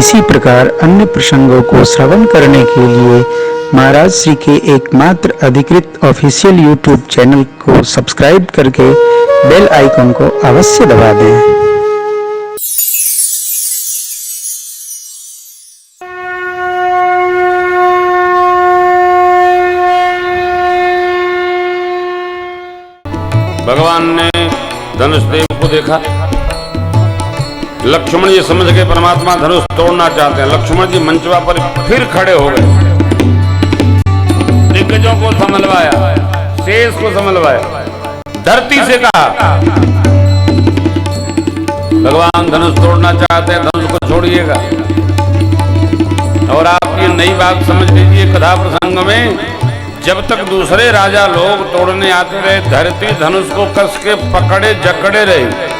इसी प्रकार अन्य प्रसंगों को श्रवण करने के लिए महाराज श्री के एकमात्र अधिकृत ऑफिशियल यूट्यूब चैनल को सब्सक्राइब करके बेल आइकन को अवश्य दबा दें। भगवान ने धनुष देव को देखा। लक्ष्मण जी समझ के परमात्मा धनुष तोड़ना चाहते हैं। लक्ष्मण जी मंचवा पर फिर खड़े हो गए, दिग्गजों को संभलवाया, शेष को संभलवाया, धरती से कहा भगवान धनुष तोड़ना चाहते हैं, धनुष को छोड़िएगा। और आप ये नई बात समझ लीजिए, कथा प्रसंग में जब तक दूसरे राजा लोग तोड़ने आते रहे, धरती धनुष को कस के पकड़े जकड़े रहे।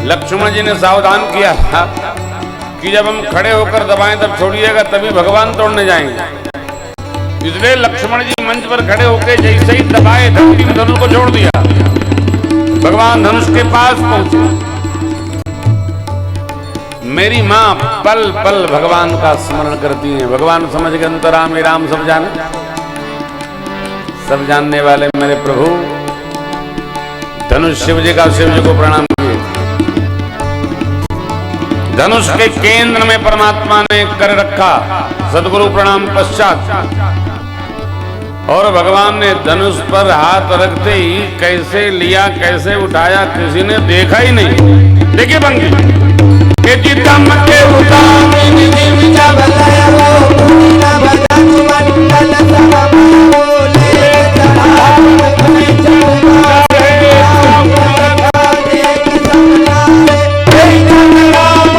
लक्ष्मण जी ने सावधान किया कि जब हम खड़े होकर दबाएं तब छोड़िएगा, तभी भगवान तोड़ने जाएंगे। इसलिए लक्ष्मण जी मंच पर खड़े होकर जैसे ही दबाए, धरती ने धनुष को छोड़ दिया। भगवान धनुष के पास पहुंचे। मेरी माँ पल पल भगवान का स्मरण करती हैं। भगवान समझ के अंतरामी राम सब जाने, सब जानने वाले मेरे प्रभु धनुष शिव जी का, शिव जी को प्रणाम किए। धनुष के केंद्र में परमात्मा ने कर रखा, सदगुरु प्रणाम पश्चात। और भगवान ने धनुष पर हाथ रखते ही कैसे लिया, कैसे उठाया, किसी ने देखा ही नहीं। देखिए पंक्ति के चितम के उतामिन दिव्य बलय वो पुनीना भजन मंडल सब बोले चढ़ाव में चढ़ा रे राम कथा देख समझाए हे राम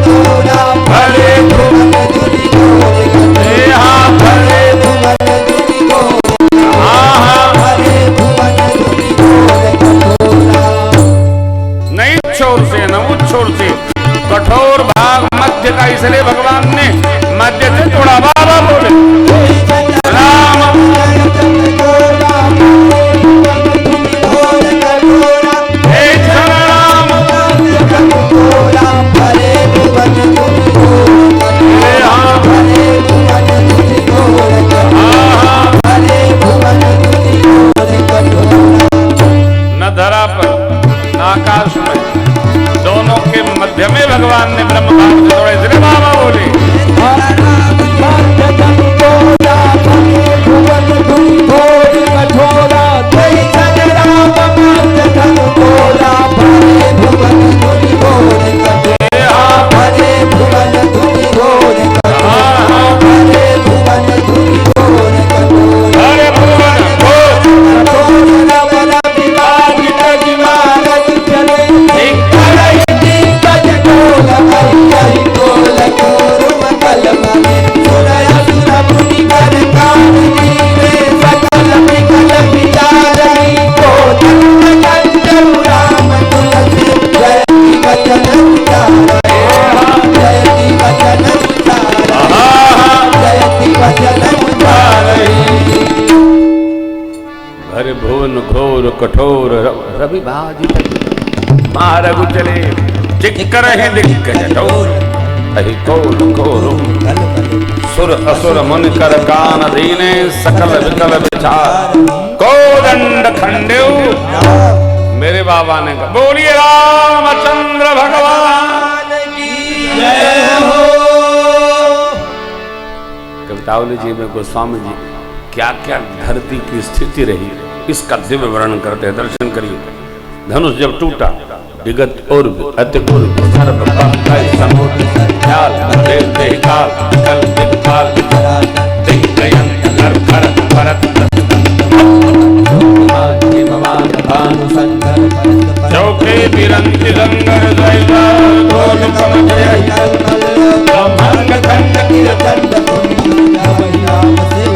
तोड़ा भले भुवन दुनि गोरे हे हाँ भले भुवन दुनि गोरे हाँ भले भुवन दुनि गोरे कठोरा। नहीं छोर से न उस छोर से कठोर भाग मध्य का, इसलिए भगवान ने मध्य से थोड़ा बाबा बोले राम न धरा पर न आकाश में, दोनों के मध्य में भगवान ने ब्रह्म भाव से तोड़े, इसलिए बाबा बोले कठोर रवि भाजी मारगु चले चिक्कर है दिग्गज ठोर अहि कोल कोरु सुर असुर मुनि कर कान दीने सकल विकल विचार कोदंड खंडेव। मेरे बाबा ने कहा बोलिए रामचंद्र भगवान की जय हो। कवितावली जी में गोस्वामी जी क्या क्या धरती की स्थिति रही, इसका दिव्य वर्णन करते हैं, दर्शन करिए। धनुष जब टूटा, विगत और अति पूर्व सर्व पाप समुद्र ख्याल देव देहकाल कल दिक्पाल दिग्गयंत नर भरत भरत भगवान भानु शंकर चौके बिरंती रंगर जयला गोल समझय ब्रह्मांड खंड कीर्तन राम शिव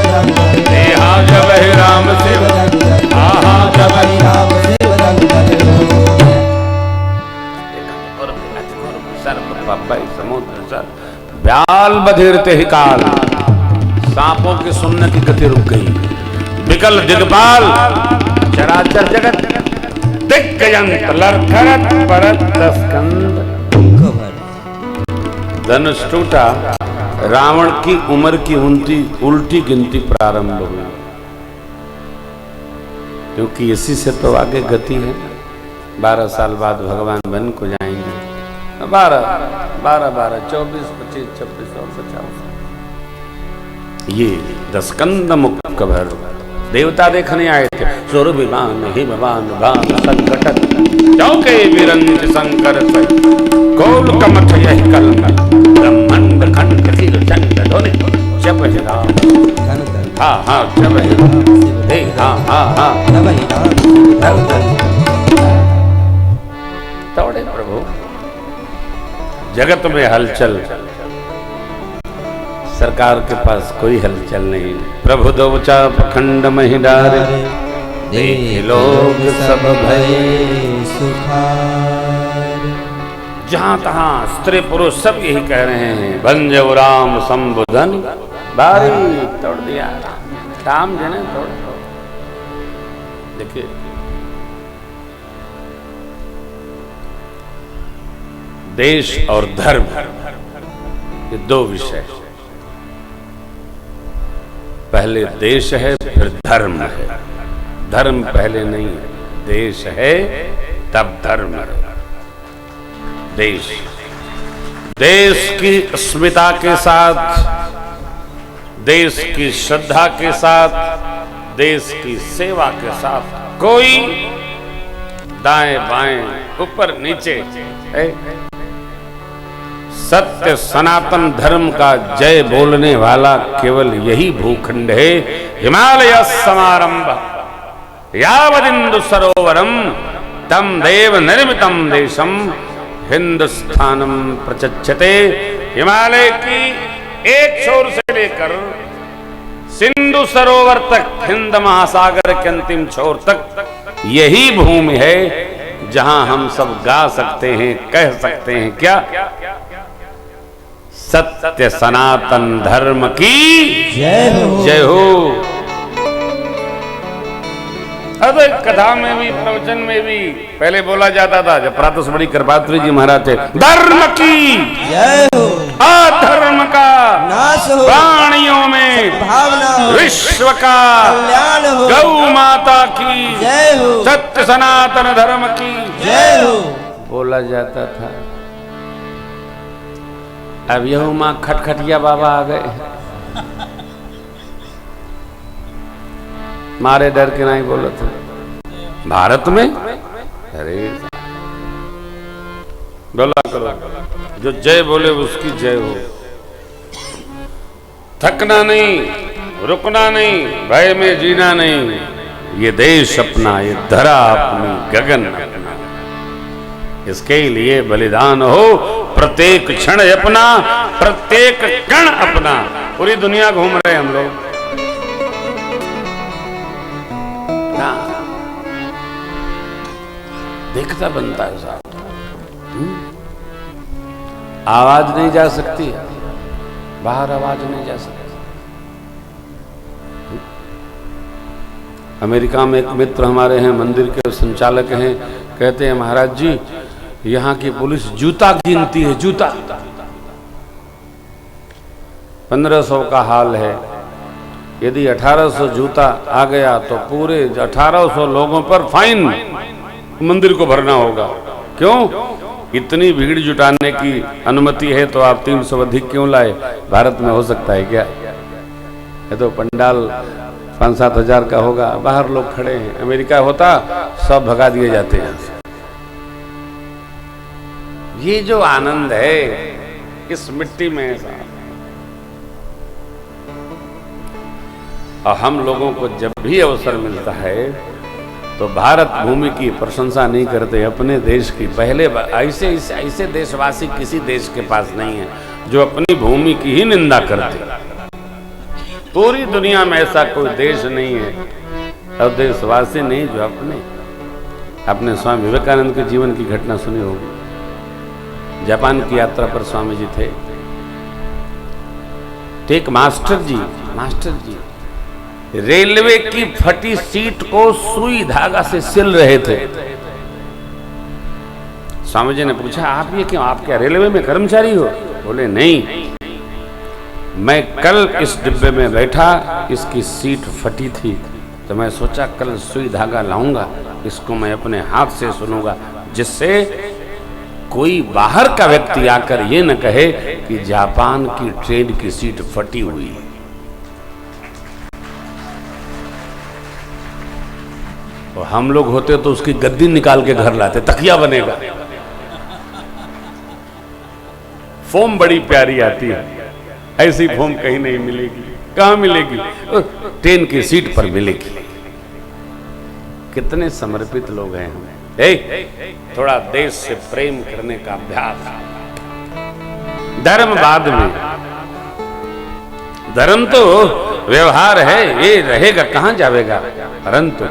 देहा जब राम शिव आहा जब राम शिव व्याल बधीरते ही काल, सांपों के सुनने की गति रुक गई। विकल दिग्पाल चराचर जगत दिग्गयंत लरथरत परत स्कंद धनुष टूटा, रावण की उम्र की उल्टी गिनती प्रारंभ हुई, क्योंकि इसी से तो आगे गति है। 12 साल बाद भगवान वन को जाएंगे। 12, 24, 25, 26 और 50। ये 10 स्कंद मुख कभर देवता देखने आए थे। सुर विमान हिमवान भान संकटक चौके विरंज शंकर कौल कमठ यही कलम ब्रह्मांड खंड सिर चंड ध्वनि जप हे राम। हाँ जप हे राम। हाँ तोड़े प्रभु जगत में हलचल, सरकार के पास कोई हलचल नहीं। प्रभु दो चाप खंड मही डारे, देख लोग सब भय सुखार। जहां तहां स्त्री पुरुष सब यही कह रहे हैं, भंजो राम संबुधन बारी। तोड़ दिया राम जी ने, तोड़। देखिए देश और धर्म, ये दो विषय। पहले देश है, फिर धर्म है। धर्म पहले नहीं है, देश है तब धर्म है। देश की अस्मिता के साथ, देश की श्रद्धा के साथ, देश की सेवा के साथ कोई दाएं बाएं ऊपर नीचे है। सत्य सनातन धर्म का जय बोलने वाला केवल यही भूखंड है। हिमालय समारंभ यावदिंदु सरोवरम तम देव निर्मितम देशम हिंदुस्थानम प्रचच्छते। हिमालय की एक छोर से लेकर सिंधु सरोवर तक, हिंद महासागर के अंतिम छोर तक यही भूमि है जहां हम सब गा सकते हैं, कह सकते हैं क्या? सत्य सनातन धर्म की जय हो। अब कथा में भी, प्रवचन में भी पहले बोला जाता था, जब प्रातस्मरणीय कृपात्री जी महाराज थे, धर्म की जय हो, अधर्म का नाश हो, प्राणियों में भावना हो, विश्व का कल्याण हो, गौ माता की जय हो, सत्य सनातन धर्म की जय हो बोला जाता था। अब यह मां खटखटिया बाबा आ गए, मारे डर के नहीं बोलो थे भारत में। अरे बोला करो, जो जय बोले उसकी जय हो। थकना नहीं, रुकना नहीं, भय में जीना नहीं। ये देश अपना, ये धरा अपनी, गगन अपना, इसके लिए बलिदान हो। प्रत्येक क्षण अपना, प्रत्येक कण अपना। पूरी दुनिया घूम रहे हम लोग, देखता बनता है साहब। आवाज नहीं जा सकती, बाहर आवाज नहीं जा सकती। अमेरिका में एक मित्र हमारे हैं, मंदिर के संचालक हैं, कहते हैं महाराज जी यहाँ की पुलिस जूता गिनती है, जूता। 1500 का हाल है। यदि 1800 जूता आ गया तो पूरे 1800 लोगों पर फाइन मंदिर को भरना होगा। क्यों? इतनी भीड़ जुटाने की अनुमति है तो आप 300 अधिक क्यों लाए? भारत में हो सकता है क्या? ये तो पंडाल 5-7 हजार का होगा, बाहर लोग खड़े हैं। अमेरिका होता सब भगा दिए जाते हैं। ये जो आनंद है इस मिट्टी में है साहब। और हम लोगों को जब भी अवसर मिलता है तो भारत भूमि की प्रशंसा नहीं करते, अपने देश की। पहले ऐसे देशवासी किसी देश के पास नहीं है जो अपनी भूमि की ही निंदा करते। पूरी दुनिया में ऐसा कोई देश नहीं है और देशवासी नहीं जो अपने स्वामी विवेकानंद के जीवन की घटना सुनी होगी। जापान की यात्रा पर स्वामी जी थे, एक मास्टर जी रेलवे की फटी सीट को सुई धागा से सिल रहे थे। स्वामी जी ने पूछा, आप ये क्यों? आप क्या रेलवे में कर्मचारी हो? बोले नहीं, मैं कल इस डिब्बे में बैठा, इसकी सीट फटी थी, तो मैं सोचा कल सुई धागा लाऊंगा, इसको मैं अपने हाथ से सुनूंगा, जिससे कोई बाहर का व्यक्ति आकर ये न कहे कि जापान की ट्रेन की सीट फटी हुई है। तो हम लोग होते तो उसकी गद्दी निकाल के घर लाते, तकिया बनेगा। फोम बड़ी प्यारी आती है, ऐसी फोम कहीं नहीं मिलेगी। कहां मिलेगी? ट्रेन की सीट पर मिलेगी। कितने समर्पित लोग हैं हम। थोड़ा देश से प्रेम करने का अभ्यास। धर्म बाद में, धर्म तो व्यवहार है, ये रहेगा, कहां जाएगा, परंतु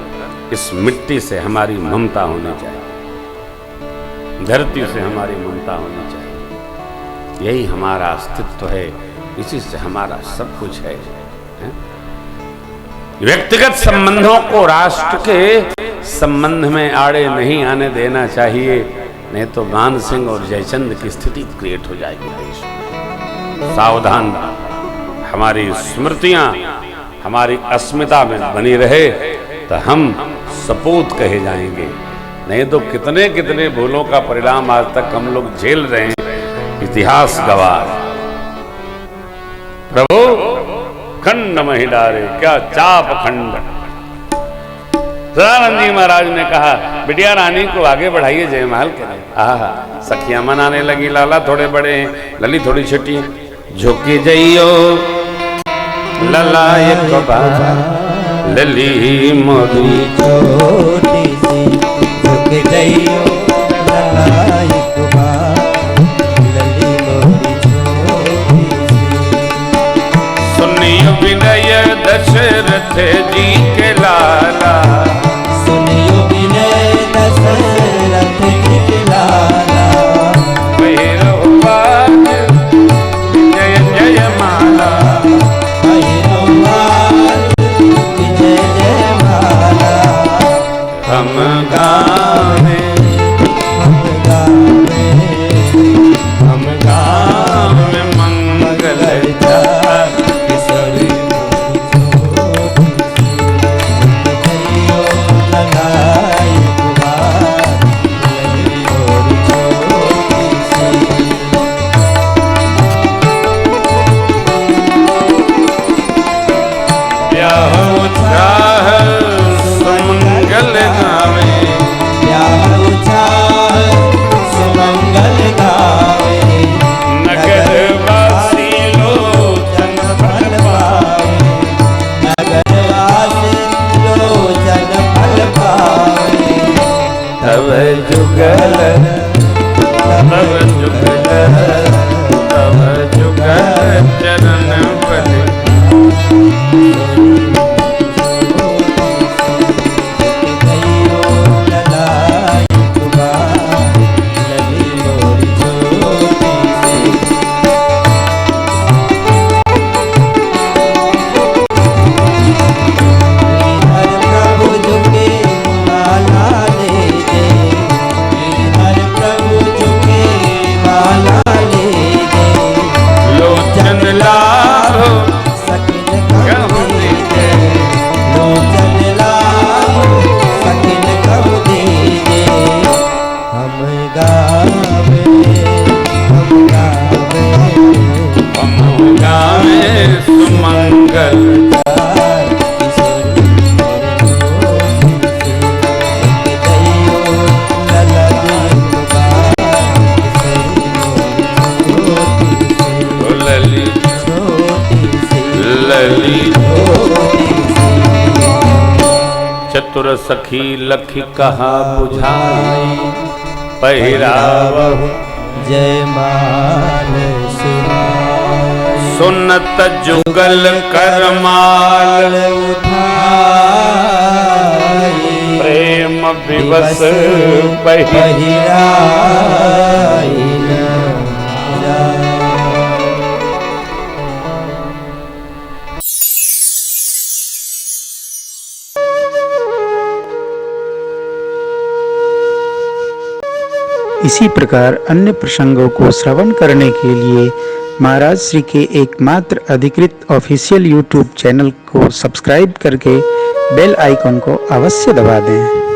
इस मिट्टी से हमारी ममता होनी चाहिए, धरती से हमारी ममता होनी चाहिए। यही हमारा अस्तित्व है, इसी से हमारा सब कुछ है। व्यक्तिगत संबंधों को राष्ट्र के संबंध में आड़े नहीं आने देना चाहिए, नहीं तो मान सिंह और जयचंद की स्थिति क्रिएट हो जाएगी देश में। सावधान, हमारी स्मृतियां हमारी अस्मिता में बनी रहे तो हम सपूत कहे जाएंगे, नहीं तो कितने कितने भूलों का परिणाम आज तक हम लोग झेल रहे हैं, इतिहास गवाह। प्रभु खंड मही डारे, क्या चाप खंड। सदानंद जी महाराज ने कहा, बिटिया रानी को आगे बढ़ाइए, जयमाल करें। आहा, सखियां मनाने लगी, लाला थोड़े बड़े हैं, लली थोड़ी छोटी है। झुकी जइयो लला एक बार, लली मोरी छोटी सी, झुक जइयो लला एक बार, लली मोरी छोटी सी। सुनियो विनय दशरथ जी के लाला, सुनियो विनय दशरथ जी के लाला, भैरव बाज जय जय माला, भैरव बाज जय जय माला। हम गावे, हम गावे, हम गावे मंगल चार किशोरी मोरी छोटी सी, झुक जइयो लला एक बार, लली मोरी छोटी सी। ब्याह चाह सुमंगल गावे, ब्याह चाह सुमंगल गावे, नगर वासी लोचन फल पावे, नगर वासी लोचन फल पावे। तब जुगल, तब जुगल, तब जुगल चरण बने। लोचन लाभ हम गावे सुमंगल। लली लली चतुर सखी लखी कहा बुझाई, पहिरावहु जयमाल सुनत जुगल करमाल, उठाई प्रेम विवश पहिराई न जाय। इसी इसी प्रकार अन्य प्रसंगों को श्रवण करने के लिए महाराज श्री के एकमात्र अधिकृत ऑफिशियल यूट्यूब चैनल को सब्सक्राइब करके बेल आइकन को अवश्य दबा दें।